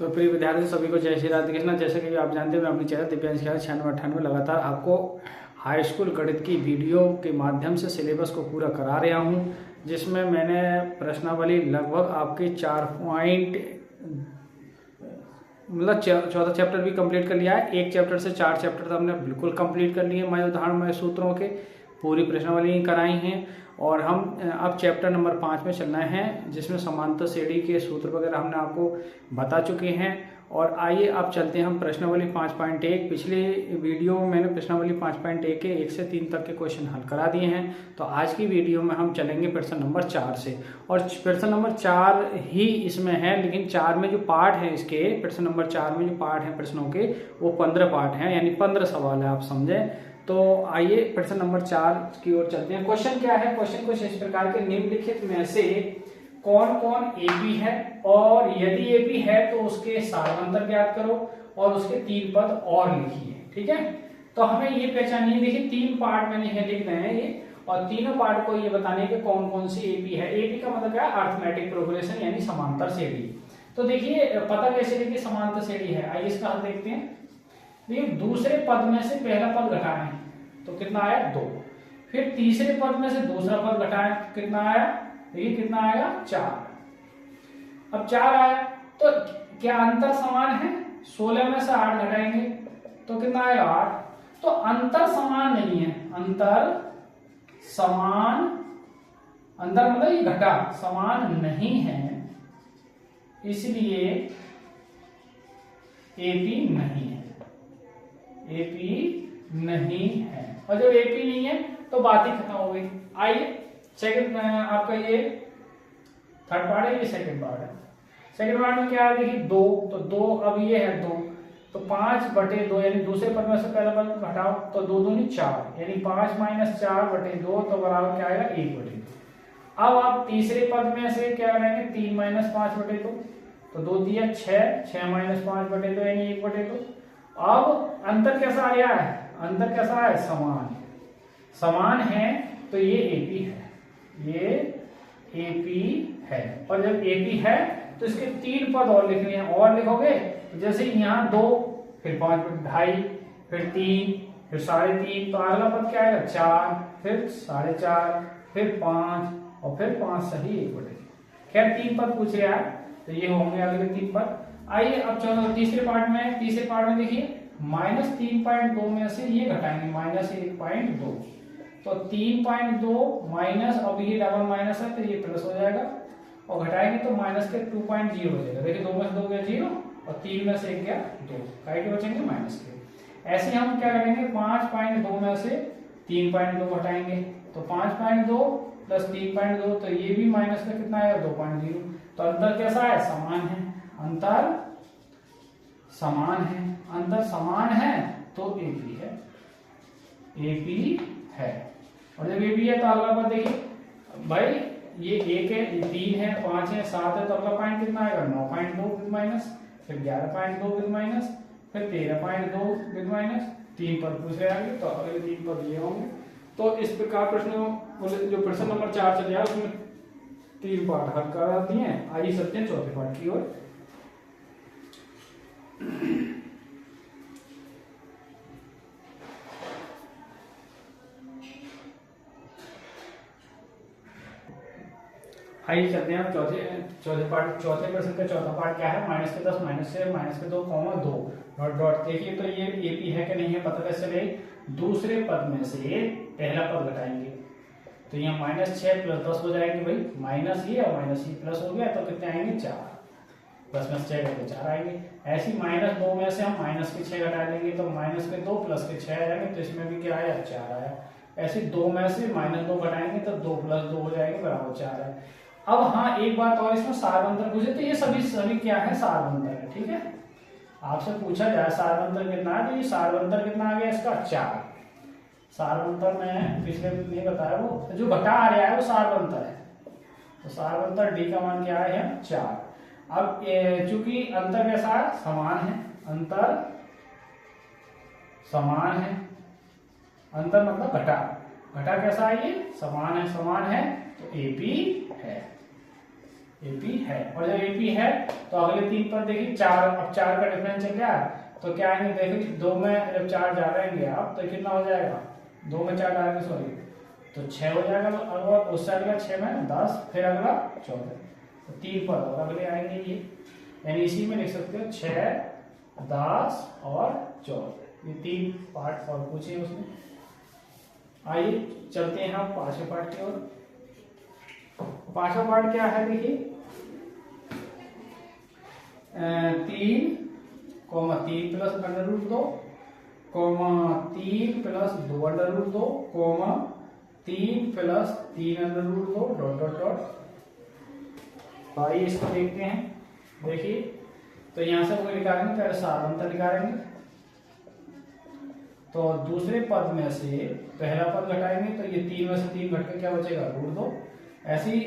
तो प्रिय विद्यार्थी सभी को जय श्री राधे कृष्णा। जैसे कि आप जानते हैं मैं अपनी चैनल दिव्यांश 9698 लगातार आपको हाई स्कूल गणित की वीडियो के माध्यम से सिलेबस को पूरा करा रहा हूं, जिसमें मैंने प्रश्नावली लगभग आपके 4 पॉइंट मतलब 14 चैप्टर भी कंप्लीट कर लिया है। एक चैप्टर से 4 चैप्टर तो हमने बिल्कुल कंप्लीट कर लिए मय उदाहरण मय सूत्रों के, पूरी प्रश्नावली कराई हैं। और हम अब चैप्टर नंबर 5 में चलना है, जिसमें समांतर श्रेणी के सूत्र वगैरह हमने आपको बता चुके हैं। और आइए अब चलते हैं हम प्रश्नावली 5.1। पिछले वीडियो में मैंने प्रश्नावली 5.1 के 1 से 3 तक के क्वेश्चन हल करा दिए हैं। तो आज की वीडियो में हम चलेंगे प्रश्न नंबर 4 से, और प्रश्न नंबर 4 ही इसमें है, लेकिन 4 में जो पार्ट है इसके, प्रश्न नंबर 4 में जो पार्ट है प्रश्नों के, वो 15 पार्ट हैं, यानी 15 सवाल है, आप समझें। तो आइए प्रश्न नंबर 4 की ओर चलते हैं। क्वेश्चन क्या है? क्वेश्चन कुछ इस प्रकार के, निम्नलिखित में से कौन कौन एपी है, और यदि एपी है तो उसके सारवंतर ज्ञात करो और उसके 3 पद और लिखिए। ठीक है, तो हमें ये पहचानिए। देखिए 3 पार्ट मैंने यहाँ लिख रहे हैं ये, और तीनों पार्ट को ये बताने के कौन कौन सी एपी है। एपी का मतलब क्या है? अरिथमेटिक प्रोग्रेशन, यानी समांतर श्रेणी। तो देखिए पता कैसे लगे समांतर श्रेणी है, आइए इसका हल देखते हैं। देखिए दूसरे पद में से पहला पद घटाएं तो कितना आया? 2। फिर तीसरे पद में से दूसरा पद घटाएं तो कितना आया? देखिए कितना आएगा? 4। अब 4 आया तो क्या अंतर समान है? 16 में से 8 घटाएंगे तो कितना आएगा? 8। तो अंतर समान नहीं है, अंतर समान, अंतर मतलब ये घटा, समान नहीं है, इसलिए एपी नहीं है, एपी नहीं है। और जब एपी नहीं है तो बात ही खत्म हो गई। आइए सेकंड आपका ये थर्ड पार्ट है, ये सेकंड पार्ट है। सेकंड पार्ट में क्या है? देखिए 2, तो 2 अब ये है 2, तो 5/2, यानी दूसरे पद में से पहला पद घटाओ तो 2 दूनी 4, यानी 5 - 4/2 तो बराबर क्या आएगा? 1/2। अब आप तीसरे पद में से क्या करेंगे? 3 - 5/2, तो 2 दिया 6, 6 - 5/2 यानी 1/2। अब अंतर कैसा आया है? अंतर कैसा है? समान, समान है, तो ये एपी है, ये एपी है। और जब एपी है तो इसके 3 पद और लिखने हैं। और लिखोगे तो जैसे यहाँ 2, फिर 5/2, फिर 3, फिर 3.5, तो अगला पद क्या आएगा? 4, फिर 4.5, फिर 5, और फिर 5 सही 1/2। खैर 3 पद पूछ रहा है, तो ये होंगे अगले 3 पद। आइए अब तीसरे पार्ट में देखिए -3.2 में से ये घटाएंगे -1.2, तो 3.2 माइनस, अब ये डबल माइनस है तो ये प्लस हो जाएगा, और घटाएंगे तो माइनस के 2.0 हो जाएगा। देखिए 2 में से 2 गया 0, और 3 में से 1 गया 2, काय के बचेंगे? माइनस के। ऐसे हम क्या करेंगे? 5.2 में से 3.2 घटाएंगे तो 5.2 प्लस 3.2, तो ये भी माइनस का कितना आएगा? 2.0। तो अंतर कैसा है? समान है, अंतर समान है, अंतर समान है तो एपी है, एपी है। और जब एपी है तो अगला पद देखिए भाई, ये 1 है, ये 3 है, 5 है, 7 है, तो अगला पॉइंट कितना आएगा? 9.2 विद माइनस, फिर 11.2 विद माइनस, फिर 13.2 विद माइनस। 3 पद पूछ रहे आगे, तो अगले 3 पद ये होंगे। तो इस प्रकार प्रश्न जो प्रश्न नंबर 4 चल रहा है उसमें 3 पार्ट हल करा दिए हैं। आइए चलते हैं चौथे पार्ट की ओर। आइए चलते हैं चौथे प्रश्न का चौथा पार्ट क्या है? -10 -2 डॉट डॉट। देखिए तो ये एपी है कि नहीं है पता कैसे चले? दूसरे पद में से पहला पद घटाएंगे तो यहाँ -6 + 10 हो जाएंगे भाई, माइनस ये और माइनस ये प्लस हो गया, तो कितने आएंगे? 4, प्लस में 6 करके 4 आएंगे। ऐसे -2 में से हम -6 घटा लेंगे तो -2 प्लस के 6 आ जाएंगे, तो इसमें भी क्या आया? 4 आया। ऐसे 2 में से -2 घटाएंगे तो 2 + 2 हो जाएंगे बराबर 4 है। अब हाँ एक बात और, इसमें सारवंतर पूछे तो ये सभी क्या है? सारवंतर है। ठीक है, आपसे पूछा जाए सारवंतर कितना है, तो ये सारवंतर कितना आ गया इसका? 4। सारवंतर में पिछले नहीं बताया, वो जो घटा आ रहा है वो सारवंतर है, तो सारवंतर डी का मान क्या है? 4। अब चूंकि अंतर कैसा है? समान है, अंतर समान है, अंतर मतलब घटा, घटा कैसा है? ये समान है, समान है तो एपी है। AP है। और जब AP है तो अगले तीन पद देखिए 4, अब 4 का डिफरेंशियल क्या है, तो क्या आएंगे देखो 2 में जब 4 जा रहेंगे आप तो कितना हो जाएगा, 2 में 4 डालेंगे सॉरी तो 6 हो जाएगा, और उससे अगला 6 में 10, फिर अगला 14, तो 3 पद और अगले आएंगे ये, यानी इसी में लिख सकते हो 6, 10 और 14, ये 3 पार्ट और पूछे उसमें। आइए चलते हैं हम 5वें पार्ट की ओर। 5वां पार्ट क्या है देखिए 3, 3 plus √2, 3 plus 2 √2, 3 plus 3 √2 dot dot dot. आइए इसको देखते हैं। देखिए तो यहां से वो निकालेंगे, पहले सार अंतर निकालेंगे, तो दूसरे पद में से पहला पद घटाएंगे तो ये 3 में से 3 घट के क्या बचेगा √2, ऐसे ही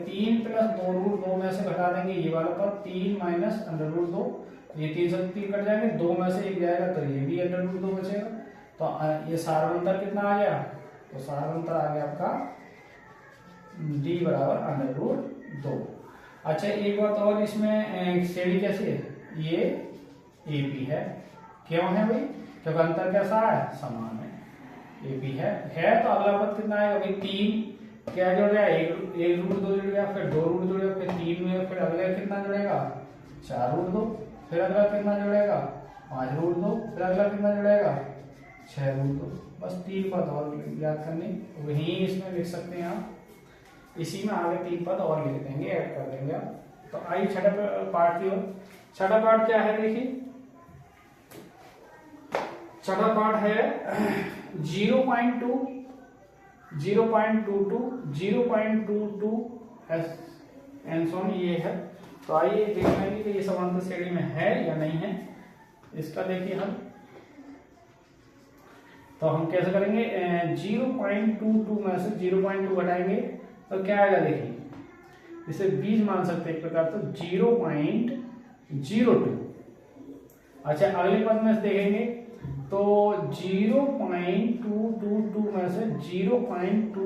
3 प्लस 2 √2 में से घटा देंगे ये वाला पद 3 माइनस √2, ये 3 से 3 कट जाएंगे, 2 में से 1 जाएगा तो ये भी √2 बचेगा। तो ये सारांतर कितना आ गया, तो सारांतर आ गया आपका d बराबर √2। अच्छा एक बात और, इसमें श्रेणी कैसी है, ये AP है, क्यों है भाई, क्योंकि अंतर कैसा है, समान है, AP है तो अगला पद कितना आएगा भाई 3 क्या जुड़ गया, एक √2 जुड़ गया, फिर 2 √2 जुड़ गया, फिर 3 में फिर अगले कितना जुड़ेगा 4 √2, फिर अगला कितना जुड़ेगा 5 √2, फिर अगला कितना जुड़ेगा 6 √2। बस 3 पद और याद करने, वही इसमें लिख सकते हैं आप, इसी में आगे 3 पद और लिख देंगे, ऐड कर देंगे आप। तो आइए छठा पार्ट की ओर। छठा पार्ट क्या है देखिए, छठा पार्ट है 0.2, 0.22, 0.22 एंड सो ऑन, ये है। तो आइए देखना है कि ये समांतर श्रेणी में है या नहीं है, इसका देखिए हम, तो हम कैसे करेंगे 0.22 में से 0.2 घटाएंगे तो क्या आएगा देखिए, इसे 20 मान सकते हैं एक प्रकार, तो 0.02। अच्छा अगले पद में देखेंगे तो 0.222 में से 0.2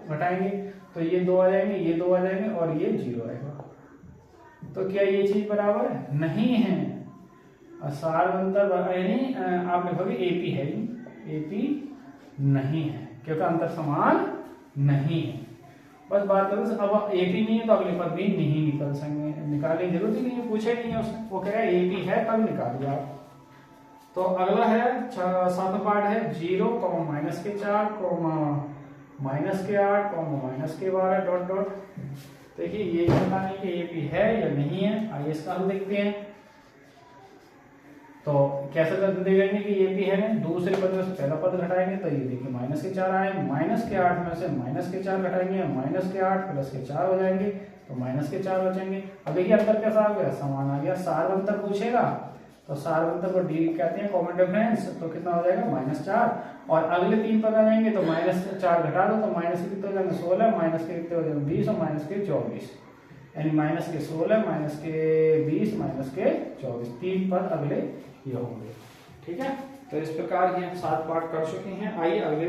घटाएंगे तो ये 2 आ जाएंगे, ये 2 आ जाएंगे और ये 0 आएगा। तो क्या ये चीज बराबर नहीं है, सारांतर यानी आप लिखोगे AP है, AP नहीं है क्योंकि अंतर समान नहीं है। बस बात करो अब AP नहीं है तो अगले पद भी नहीं निकल सकेंगे, निकालने की जरूरत ही नहीं है, पूछे नहीं है उसने, वो कह रहा है AP है तब निकालिए आप। तो अगला है 7वां पार्ट है 0, -4, -8, -12 डॉट डॉट। देखिए ये बताने कि AP है या नहीं है, आइए इसका हम देखते हैं। तो कैसे देखेंगे कि AP है, दूसरे पद में से पहला पद घटाएंगे तो ये देखिए -4 आए, -8 में से -4 घटाएंगे, -8 + 4 हो जाएंगे तो -4 बचेंगे। अब देखिए अंतर कैसा आ गया, समान आ गया। सार अंतर पूछेगा तो सार अंतर को D कहते हैं, कॉमन डिफरेंस, तो कितना हो जाएगा -4, और अगले 3 पद आ जाएंगे तो -4 घटा दो तो माइनस के कितने हो जाएंगे 16, माइनस के कितने हो जाएंगे 20 और माइनस के 24, यानी -16, -20, -24, 3 पद अगले ये होंगे। ठीक है, तो इस प्रकार ये हम 7 पार्ट कर चुके हैं। आइए अगले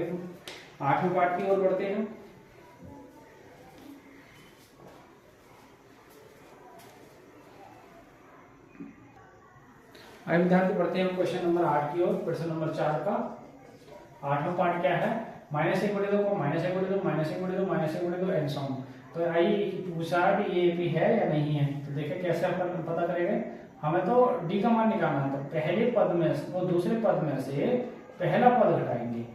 8वें पार्ट की ओर बढ़ते हैं। आइए विद्यार्थी बढ़ते हैं क्वेश्चन नंबर 8 की ओर, प्रश्न नंबर 4 का 8वां पार्ट क्या है, -1/2 को -1/2, -1/2 एंड सो ऑन। तो आइए पूछा कि ये AP है या नहीं है, तो देखिए कैसे अपन पता करेंगे। हमें तो D का मान निकालना है, तो पहले पद में वो दूसरे पद में से पहला पद घटाएंगे,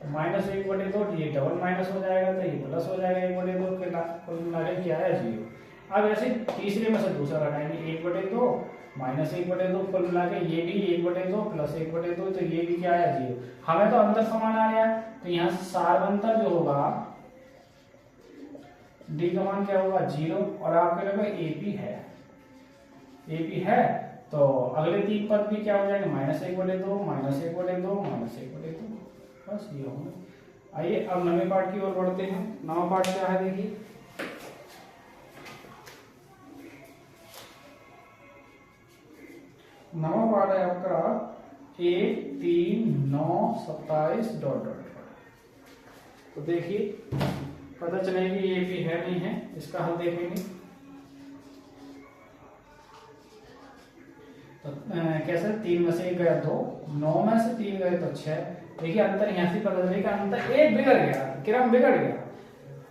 -1/2 ये डबल माइनस हो जाएगा तो ये प्लस हो जाएगा 1/2 के कुल मिलाकर क्या है 0। अब ऐसे तीसरे में से दूसरा घटाएंगे 1/2 -1/2 कुल मिला के ये भी 1/2 + 1/2 तो ये भी क्या आया 0। हमें तो अंतर समान आ गया, तो यहाँ से सारांतर जो होगा D का मान क्या होगा 0, और आपके लगभग AP है, AP है तो अगले 3 पद भी क्या हो जाएंगे -1/2, -1/2, -1/2, बस ये होंगे। आइए अब 9वें पार्ट की ओर बढ़ते हैं। 9वां पार्ट क्या है देखिए, नवा पार्ट है आपका 1, 3, 9, 27 डॉट डॉट। तो देखिए पता चलेगा कि ये भी है नहीं है। इसका हल देखेंगे। तो कैसे 3 में से 1 गया 2, 9 में से 3 गए तो 6। देखिए अंतर यहाँ से पता चलेगा, अंतर 1 बिगड़ गया, क्रम बिगड़ गया,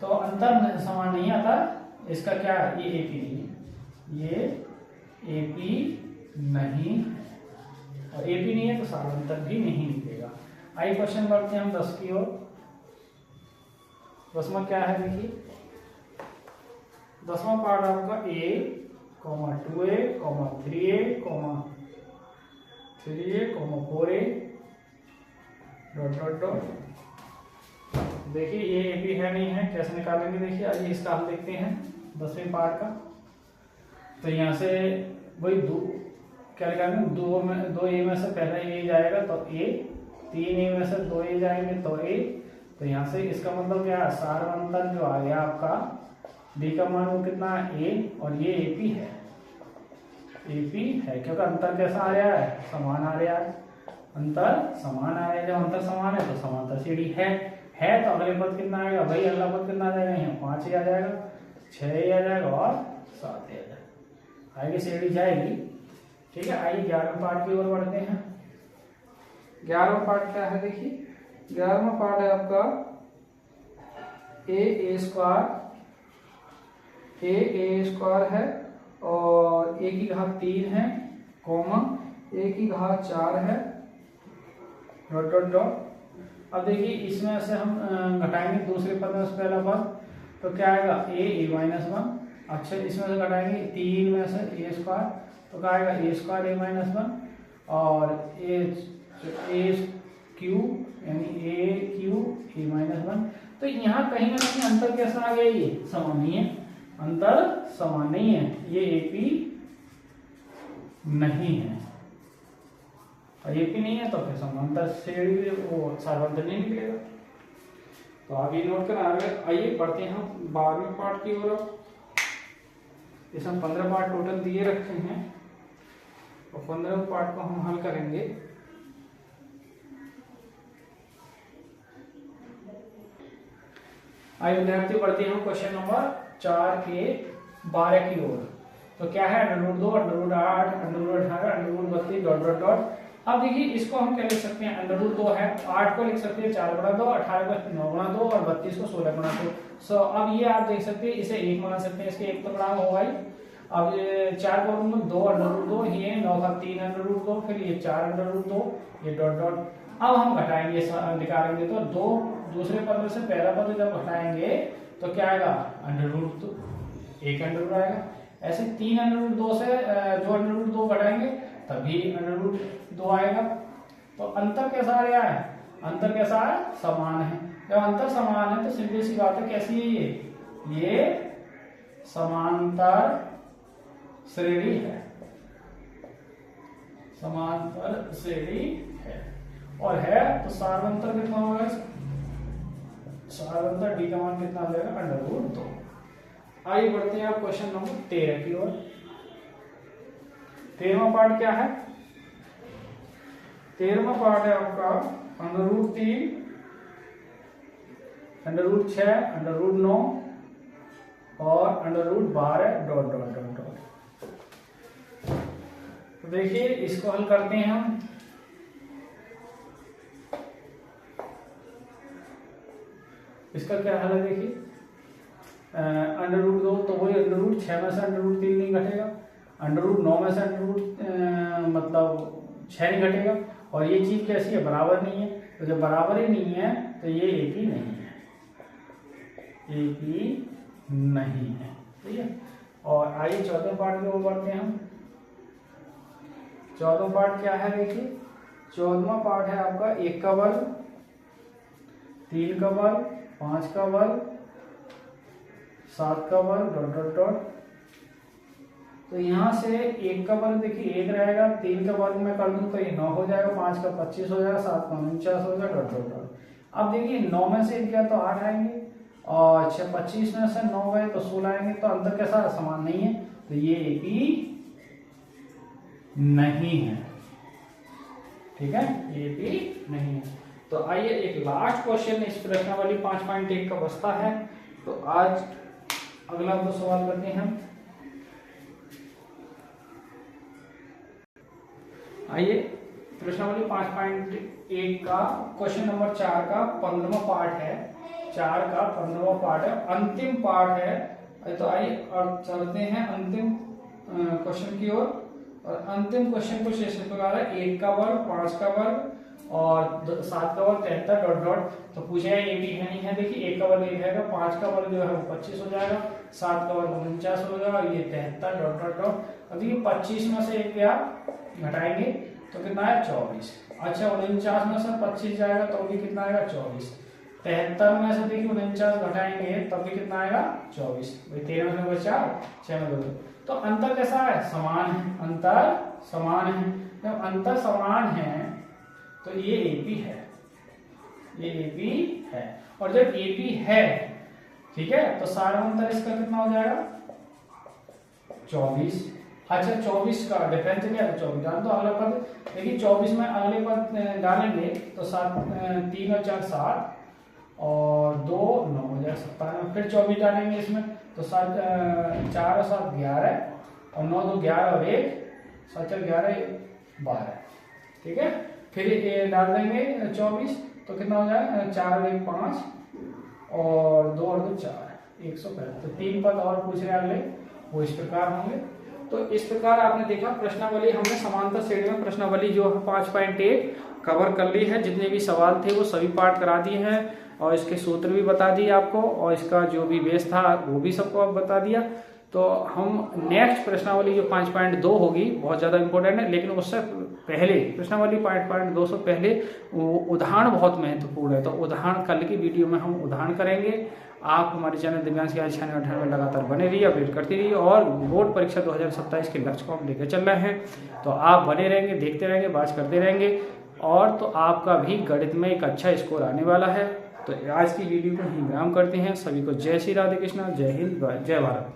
तो अंतर समान नहीं आता। इसका क्या, ये एपी नहीं है, ये एपी नहीं है, और एपी नहीं है तो सारा अंतर भी नहीं निकलेगा। आइए क्वेश्चन बढ़ते हैं हम 10 की ओर। 10वां क्या है देखिए, 10वां पार्ट आपका a, 2a, 3a, 3a, 4a dot dot dot. देखिए ये एपी है नहीं है, कैसे निकालेंगे देखिए। आइए इसका हल देखते हैं 10वें पार्ट का। तो यहाँ से वही दो क्या निकालेंगे, 2 ए में से पहला ए जाएगा तो ए, 3 ए में से 2 ए जाएंगे तो ए। तो यहाँ से इसका मतलब क्या है, सार्वंतर जो आ गया आपका डी का मान वो कितना है, ए, और ये एपी है, एपी है, क्योंकि अंतर कैसा आ रहा है, समान आ रहा है, अंतर समान आ रहा है। जब अंतर समान है तो समांतर सीढ़ी है तो अगले पद कितना आएगा भाई, अगला पद कितना आ जाएगा, यहाँ 5 ही आ जाएगा, 6 ही आ जाएगा और 7 ही आ जाएगा, आगे सीढ़ी जाएगी। ठीक है, आइए 11वें पार्ट की ओर बढ़ते हैं। 11वां पार्ट क्या है देखिए, 11वां पार्ट है आपका ए स्क्वायर है और ए की घात 3 है, कॉमा ए की घात 4 है, डॉट डॉट डॉट। अब देखिए इसमें से हम घटाएंगे दूसरे पद में से पहला पद, तो क्या आएगा ए माइनस 1। अच्छा इसमें से घटाएंगे 3 में से ए स्क्वायर, तो क्या आएगा ए स्क्वायर ए माइनस 1, और ए क्यू यानी ए क्यू ए माइनस 1। तो यहाँ कहीं ना कहीं अंतर कैसा आ गया, ये समान नहीं है, अंतर समान नहीं है, ये एपी नहीं है, और एपी नहीं है तो फिर समांतर श्रेणी वो सार्वंतर नहीं निकलेगा। तो आप ये नोट कर आइए बढ़ते हैं हम 12वें पार्ट की ओर। इसमें 15 पार्ट टोटल दिए रखे हैं और 15वें पार्ट को हम हल करेंगे। आइए विद्यार्थी बढ़ते हैं क्वेश्चन नंबर 4 के 12 की ओर। तो क्या है, √2, √8, √18, √32 डॉट डॉट डॉट। अब देखिए इसको हम क्या लिख सकते हैं, √2 है, 8 को लिख सकते हैं 4/2, 18 को 9/2 और 32 को 16/2। सो अब ये आप देख सकते हैं, इसे 1 मान सकते हैं, इसके 1 तो बड़ा होगा ही। अब 4 को 2 √2, ये 9 का 3 √2, फिर ये 4 √2, ये डॉट डॉट। अब हम घटाएंगे निकालेंगे तो 2 दूसरे पद से पहला पद जब घटाएंगे तो क्या आएगा, √2, 1 √ आएगा। ऐसे 3 √2 से जो √2 घटाएंगे तभी √2 आएगा। तो अंतर कैसा आ रहा है, अंतर कैसा है, समान है। जब अंतर समान है तो सीधी सी बात है, कैसी है ये समांतर श्रेणी है, समांतर श्रेणी है, और है तो सार्वंतर कितना होगा, सार्वंतर डी का मान कितना आ जाएगा, √2। आइए बढ़ते हैं आप क्वेश्चन नंबर 13 की ओर। 13वां पार्ट क्या है, 13वां पार्ट है आपका √3, √6, √9 और √12 डॉट डॉट डॉट डॉट। तो देखिए इसको हल करते हैं हम। इसका क्या हल है देखिए, √2 तो वही √6 में से √3 नहीं घटेगा, √9 में से मतलब 6 नहीं घटेगा, और ये चीज कैसी है, बराबर नहीं है। तो जब बराबर ही नहीं है तो ये एपी नहीं है, एपी नहीं है, ठीक है। और आइए 14वें पार्ट की ओर बढ़ते हैं हम। 14वां पार्ट क्या है देखिए, 14वां पार्ट है आपका 1 का वर्ग, 3 का वर्ग, 5 का वर्ग, 7 का वर्ग डॉट डॉट डॉट। तो यहाँ से 1 का वर्ग देखिए 1 रहेगा, 3 का वर्ग में कर दूं तो ये 9 हो जाएगा, 5 का 25 हो जाएगा, 7 का 49 हो जाएगा डॉट डॉट डॉट। अब देखिए 9 में से 1 गया तो 8 आएंगे, और 25 में से 9 गए तो 16 आएंगे। तो अंतर कैसा, समान नहीं है, तो ये एपी नहीं है, ठीक है, एपी नहीं है। तो आइए एक लास्ट क्वेश्चन इस प्रश्नावली 5.1 का बचता है, तो आज अगला दो सवाल करते हैं हम। आइए प्रश्नावली 5.1 का क्वेश्चन नंबर 4 का 15वां पार्ट है। 4 का 15वां पार्ट है, अंतिम पार्ट है। तो आइए और चलते हैं अंतिम क्वेश्चन की ओर। और अंतिम क्वेश्चन कुछ इस प्रकार है, 1 का वर्ग, 5 का वर्ग और 7 का वर्ग 73 डॉट डॉट। तो पूछा है ये भी है नहीं है। देखिए 1 का वर्ग 1 है, 5 का वर्ग जो है वो 25 हो जाएगा, 7 का वर्ग 49 हो जाएगा, ये 73 डॉट डॉट डॉट। अब देखिए 25 में से 1 क्या घटाएंगे तो कितना है 24। अच्छा 49 में से 25 जाएगा तो भी कितना आएगा 24। 73 में से देखिए 49 घटाएंगे तब भी कितना आएगा 24। भाई 13 में बचा 6 में 2। तो अंतर कैसा है, समान है, अंतर समान है। जब अंतर समान है तो ये एपी है, ये एपी है। और जब एपी है, ठीक है, तो सारा अंतर इसका कितना हो जाएगा 24। अच्छा 24 का डिफरेंस क्या है 24 डाल दो अगला पद। देखिए 24 में अगले पद डालेंगे तो 7 3 और 4 7 और 2 9 हो जाएगा 57। फिर 24 डालेंगे इसमें तो 7 4 और 7 11 और 9 2 11 और 1 7 4 11 12। ठीक है, फिर ये डाल देंगे 24 तो कितना हो जाएगा 4 और 1 5 और 2 और 2 4 165। तो 3 पद और पूछ रहे हैं अगले, वो इस प्रकार होंगे। तो इस प्रकार आपने देखा प्रश्नावली, हमने समांतर श्रेणी में प्रश्नावली जो है 5.1 कवर कर ली है। जितने भी सवाल थे वो सभी पार्ट करा दिए हैं और इसके सूत्र भी बता दिए आपको और इसका जो भी बेस था वो भी सबको आप बता दिया। तो हम नेक्स्ट प्रश्नावली जो 5.2 होगी बहुत ज़्यादा इंपॉर्टेंट है, लेकिन उससे पहले प्रश्नावली 5.2 से पहले उदाहरण बहुत महत्वपूर्ण है। तो उदाहरण कल की वीडियो में हम उदाहरण करेंगे। आप हमारे चैनल दिव्यांश ज्ञान चैनल में लगातार बने रहिए, अपडेट करती रहिए और बोर्ड परीक्षा 2027 के लक्ष्य को हम लेकर चल रहे हैं। तो आप बने रहेंगे, देखते रहेंगे, बात करते रहेंगे और तो आपका भी गणित में एक अच्छा स्कोर आने वाला है। तो आज की वीडियो को यहीं विराम करते हैं। सभी को जय श्री राधे कृष्णा, जय हिंद, जय भारत।